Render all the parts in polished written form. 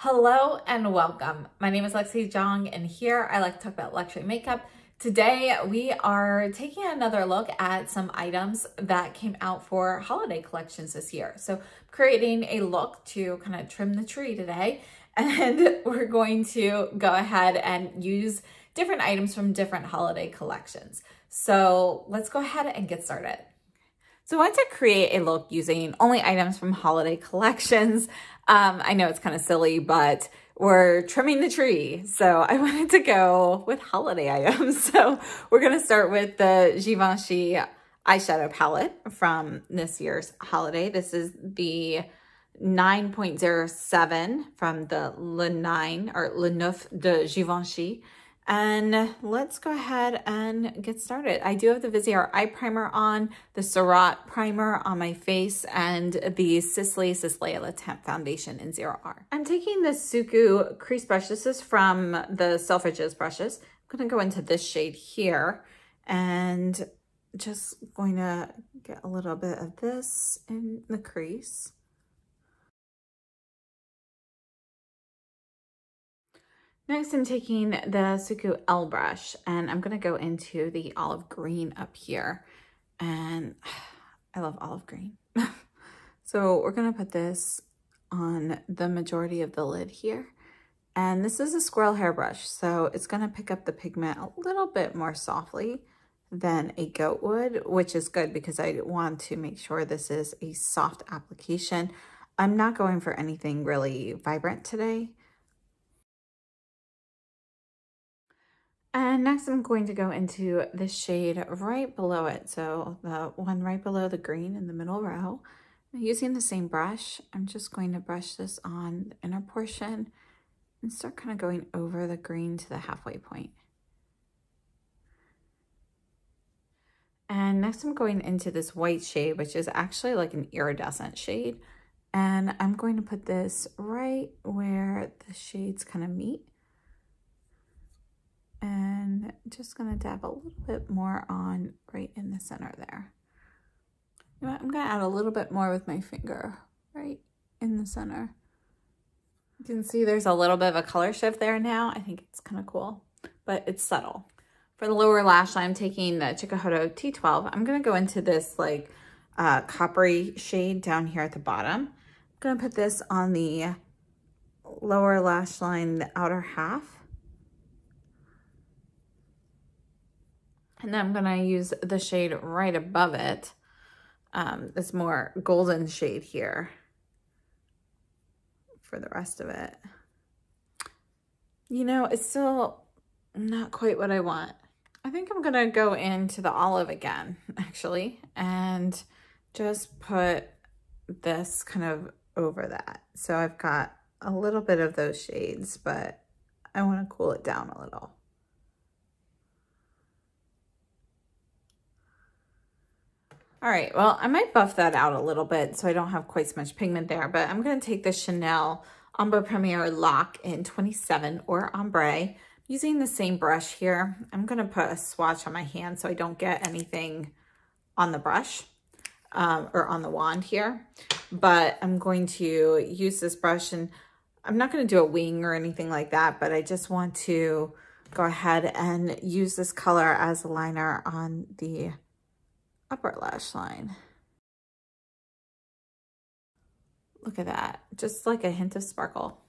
Hello and welcome. My name is Lexi Jong, and here I like to talk about luxury makeup. Today we are taking another look at some items that came out for holiday collections this year. So creating a look to kind of trim the tree today, and we're going to go ahead and use different items from different holiday collections. So let's go ahead and get started. So I wanted to create a look using only items from holiday collections. I know it's kind of silly, but we're trimming the tree. So I wanted to go with holiday items. So we're going to start with the Givenchy eyeshadow palette from this year's holiday. This is the 9.07 from the Le 9 or Le 9 de Givenchy. And let's go ahead and get started. I do have the Viseart eye primer on, the Surratt primer on my face, and the Sisleya Le Teint foundation in 0R. I'm taking the Suku crease brush. This is from the Selfridges brushes. I'm gonna go into this shade here and just going to get a little bit of this in the crease. Next, I'm taking the Suku L brush, and I'm gonna go into the olive green up here. And I love olive green. So we're gonna put this on the majority of the lid here. And this is a squirrel hair brush, so it's gonna pick up the pigment a little bit more softly than a goat would, which is good because I want to make sure this is a soft application. I'm not going for anything really vibrant today. And next I'm going to go into the shade right below it. So the one right below the green in the middle row. Using the same brush, I'm just going to brush this on the inner portion and start kind of going over the green to the halfway point. And next I'm going into this white shade, which is actually like an iridescent shade. And I'm going to put this right where the shades kind of meet. And just gonna dab a little bit more on right in the center there. You know what? I'm gonna add a little bit more with my finger right in the center. You can see there's a little bit of a color shift there now. I think it's kind of cool, but it's subtle. For the lower lash line, I'm taking the Chikuhodo T12. I'm gonna go into this like coppery shade down here at the bottom. I'm gonna put this on the lower lash line, the outer half. And then I'm gonna use the shade right above it, this more golden shade here for the rest of it. You know, it's still not quite what I want. I think I'm gonna go into the olive again, actually, and just put this kind of over that. So I've got a little bit of those shades, but I wanna cool it down a little. All right, well, I might buff that out a little bit so I don't have quite so much pigment there, but I'm gonna take the Chanel Ombre Premiere Lock in 27 or Ombre. Using the same brush here, I'm gonna put a swatch on my hand so I don't get anything on the brush or on the wand here. But I'm going to use this brush, and I'm not gonna do a wing or anything like that, but I just want to go ahead and use this color as a liner on the upper lash line. Look at that, just like a hint of sparkle.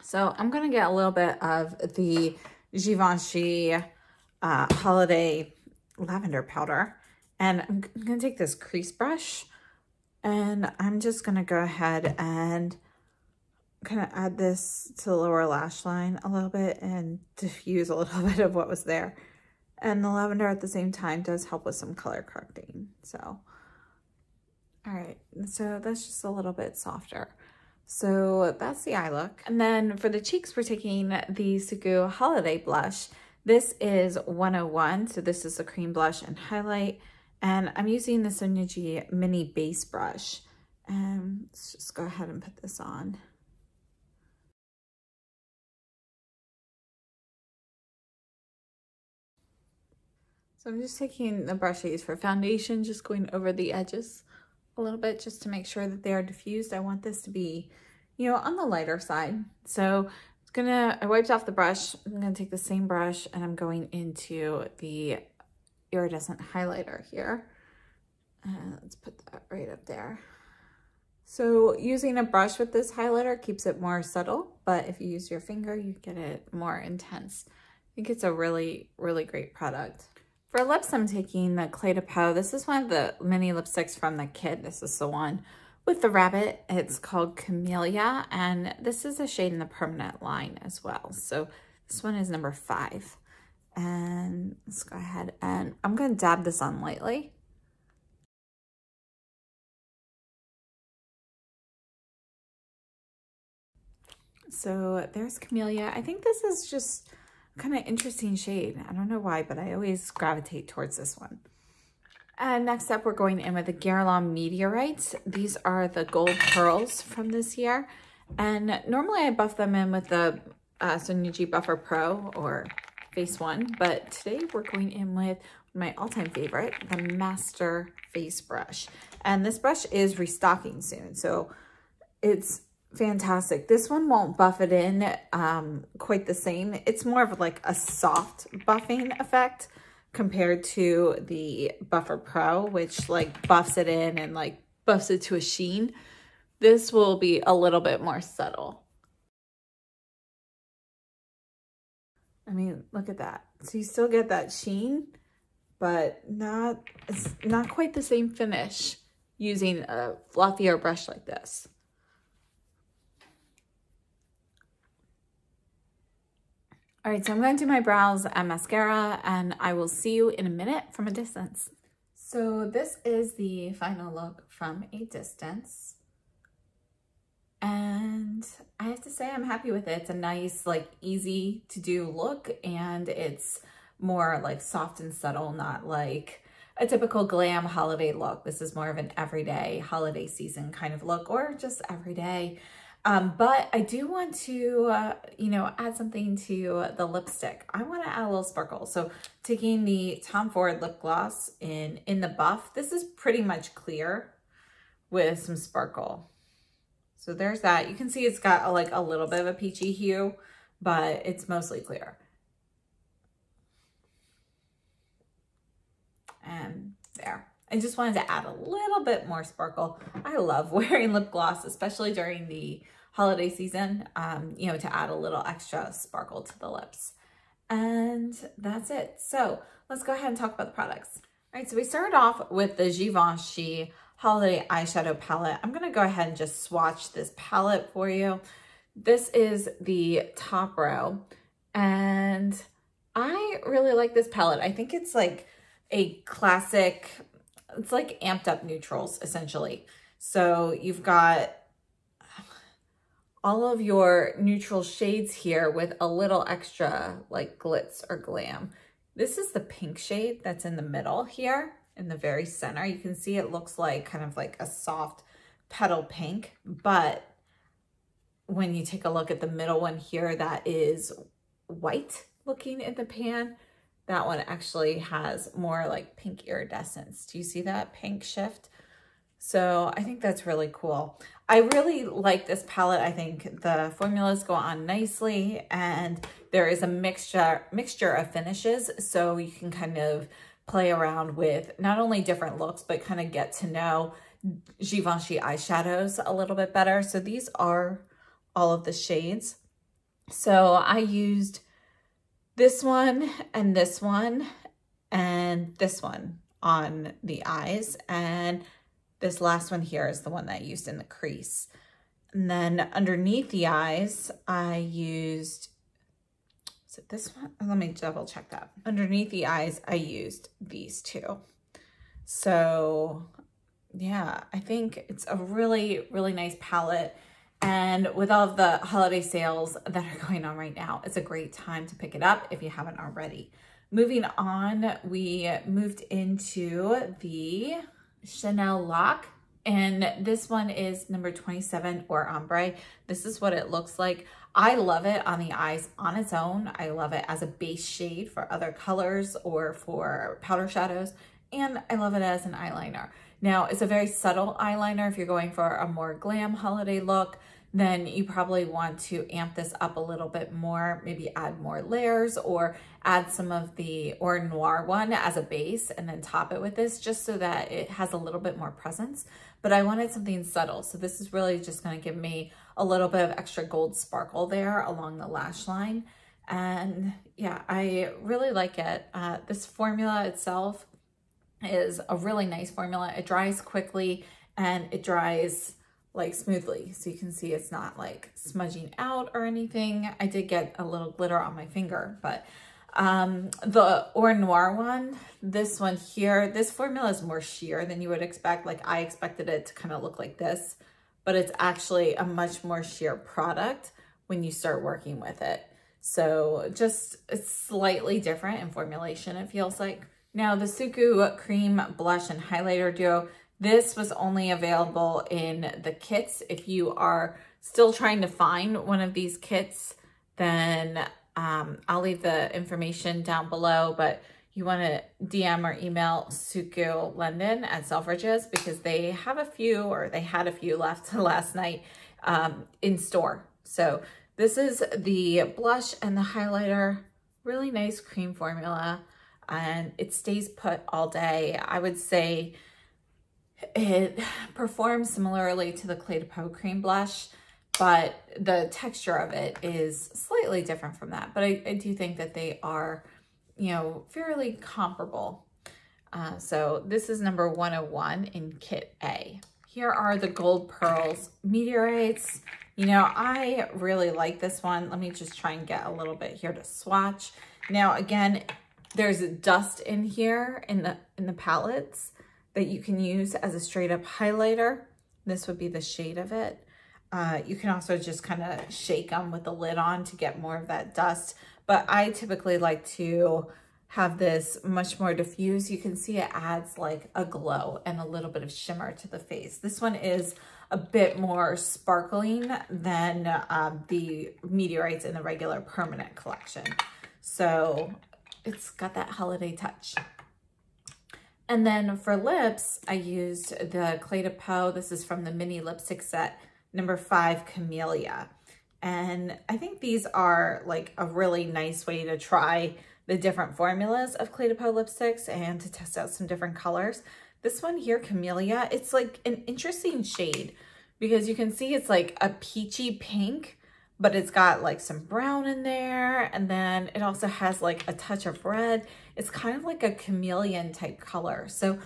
So I'm gonna get a little bit of the Givenchy holiday lavender powder, and I'm gonna take this crease brush, and I'm just gonna go ahead and kind of add this to the lower lash line a little bit and diffuse a little bit of what was there. And the lavender at the same time does help with some color correcting. So, all right, so that's just a little bit softer. So that's the eye look. And then for the cheeks, we're taking the Suku Holiday Blush. This is 101, so this is the cream blush and highlight. And I'm using the Sonia G Mini Base Brush. And let's just go ahead and put this on. So I'm just taking the brush I use for foundation, just going over the edges a little bit just to make sure that they are diffused. I want this to be, you know, on the lighter side. So I wiped off the brush. I'm gonna take the same brush and I'm going into the iridescent highlighter here. Let's put that right up there. So using a brush with this highlighter keeps it more subtle, but if you use your finger, you get it more intense. I think it's a really, really great product. For lips, I'm taking the Cle de Peau. This is one of the mini lipsticks from the kit. This is the one with the rabbit. It's called Camellia, and this is a shade in the permanent line as well. So this one is number 5. And let's go ahead and I'm going to dab this on lightly. So there's Camellia. I think this is just kind of interesting shade. I don't know why, but I always gravitate towards this one. And next up, we're going in with the Guerlain Meteorites. These are the gold pearls from this year. And normally I buff them in with the Sonuji Buffer Pro or Face One, but today we're going in with my all-time favorite, the Master Face Brush. And this brush is restocking soon, so it's fantastic. This one won't buff it in quite the same. It's more of like a soft buffing effect compared to the Buffer Pro, which like buffs it in and like buffs it to a sheen. This will be a little bit more subtle. I mean, look at that. So you still get that sheen, but it's not quite the same finish using a fluffier brush like this. All right, so I'm going to do my brows and mascara, and I will see you in a minute from a distance. So this is the final look from a distance. And I have to say I'm happy with it. It's a nice, like, easy to do look, and it's more like soft and subtle, not like a typical glam holiday look. This is more of an everyday holiday season kind of look, or just everyday. But I do want to, you know, add something to the lipstick. I want to add a little sparkle. So taking the Tom Ford lip gloss in the buff, this is pretty much clear with some sparkle. So there's that. You can see it's got like a little bit of a peachy hue, but it's mostly clear. And there. I just wanted to add a little bit more sparkle. I love wearing lip gloss, especially during the holiday season, you know, to add a little extra sparkle to the lips. And that's it. So let's go ahead and talk about the products. All right, so we started off with the Givenchy Holiday Eyeshadow Palette. I'm gonna go ahead and just swatch this palette for you. This is the top row, and I really like this palette. I think it's like a classic, it's like amped up neutrals essentially. So you've got all of your neutral shades here with a little extra like glitz or glam. This is the pink shade that's in the middle here in the very center. You can see it looks like kind of like a soft petal pink, but when you take a look at the middle one here, that is white looking in the pan. That one actually has more like pink iridescence. Do you see that pink shift? So I think that's really cool. I really like this palette. I think the formulas go on nicely, and there is a mixture of finishes, so you can kind of play around with not only different looks, but kind of get to know Givenchy eyeshadows a little bit better. So these are all of the shades. So I used this one and this one and this one on the eyes, and this last one here is the one that I used in the crease. And then underneath the eyes, I used, is it this one? Let me double check that. Underneath the eyes, I used these two. So yeah, I think it's a really, really nice palette. And with all of the holiday sales that are going on right now, it's a great time to pick it up if you haven't already. Moving on, we moved into the Chanel Lock, and this one is number 27 or ombre. This is what it looks like. I love it on the eyes on its own. I love it as a base shade for other colors or for powder shadows, and I love it as an eyeliner. Now, it's a very subtle eyeliner if you're going for a more glam holiday look. then you probably want to amp this up a little bit more, maybe add more layers or add some of the Or Noir one as a base and then top it with this just so that it has a little bit more presence. But I wanted something subtle. So this is really just going to give me a little bit of extra gold sparkle there along the lash line. And yeah, I really like it. This formula itself is a really nice formula. It dries quickly and it dries like smoothly. So you can see it's not like smudging out or anything. I did get a little glitter on my finger, but the Or Noir one, this one here, this formula is more sheer than you would expect. Like I expected it to kind of look like this, but it's actually a much more sheer product when you start working with it. So just it's slightly different in formulation, it feels like. Now the Suku Cream Blush and Highlighter Duo, this was only available in the kits. If you are still trying to find one of these kits, then I'll leave the information down below, but you want to DM or email Suku London at Selfridges because they have a few, or they had a few left last night in store. So this is the blush and the highlighter, really nice cream formula, and it stays put all day. I would say it performs similarly to the Cle de Peau cream blush, but the texture of it is slightly different from that. But I do think that they are, you know, fairly comparable. So this is number 101 in Kit A. Here are the Gold Pearls Meteorites. You know, I really like this one. Let me just try and get a little bit here to swatch. Now, again, there's dust in here in the palettes that you can use as a straight up highlighter. This would be the shade of it. You can also just kind of shake them with the lid on to get more of that dust. But I typically like to have this much more diffuse. You can see it adds like a glow and a little bit of shimmer to the face. This one is a bit more sparkling than the Meteorites in the regular permanent collection. So it's got that holiday touch. And then for lips, I used the Cle de Peau. This is from the mini lipstick set, number 5 Camellia. And I think these are like a really nice way to try the different formulas of Cle de Peau lipsticks and to test out some different colors. This one here, Camellia, it's like an interesting shade because you can see it's like a peachy pink, but it's got like some brown in there. And then it also has like a touch of red. It's kind of like a chameleon type color. So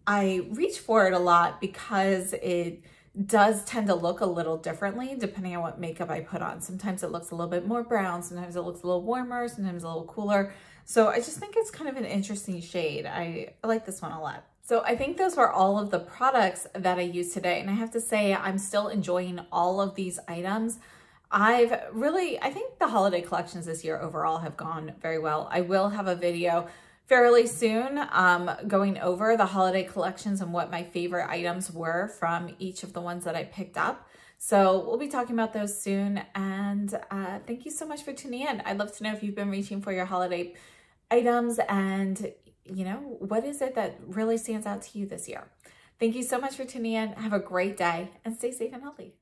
I reach for it a lot because it does tend to look a little differently depending on what makeup I put on. Sometimes it looks a little bit more brown, sometimes it looks a little warmer, sometimes a little cooler. So I just think it's kind of an interesting shade. I like this one a lot. So I think those were all of the products that I used today. And I have to say, I'm still enjoying all of these items. I think the holiday collections this year overall have gone very well. I will have a video fairly soon going over the holiday collections and what my favorite items were from each of the ones that I picked up. So we'll be talking about those soon. And thank you so much for tuning in. I'd love to know if you've been reaching for your holiday items and, you know, what is it that really stands out to you this year? Thank you so much for tuning in. Have a great day and stay safe and healthy.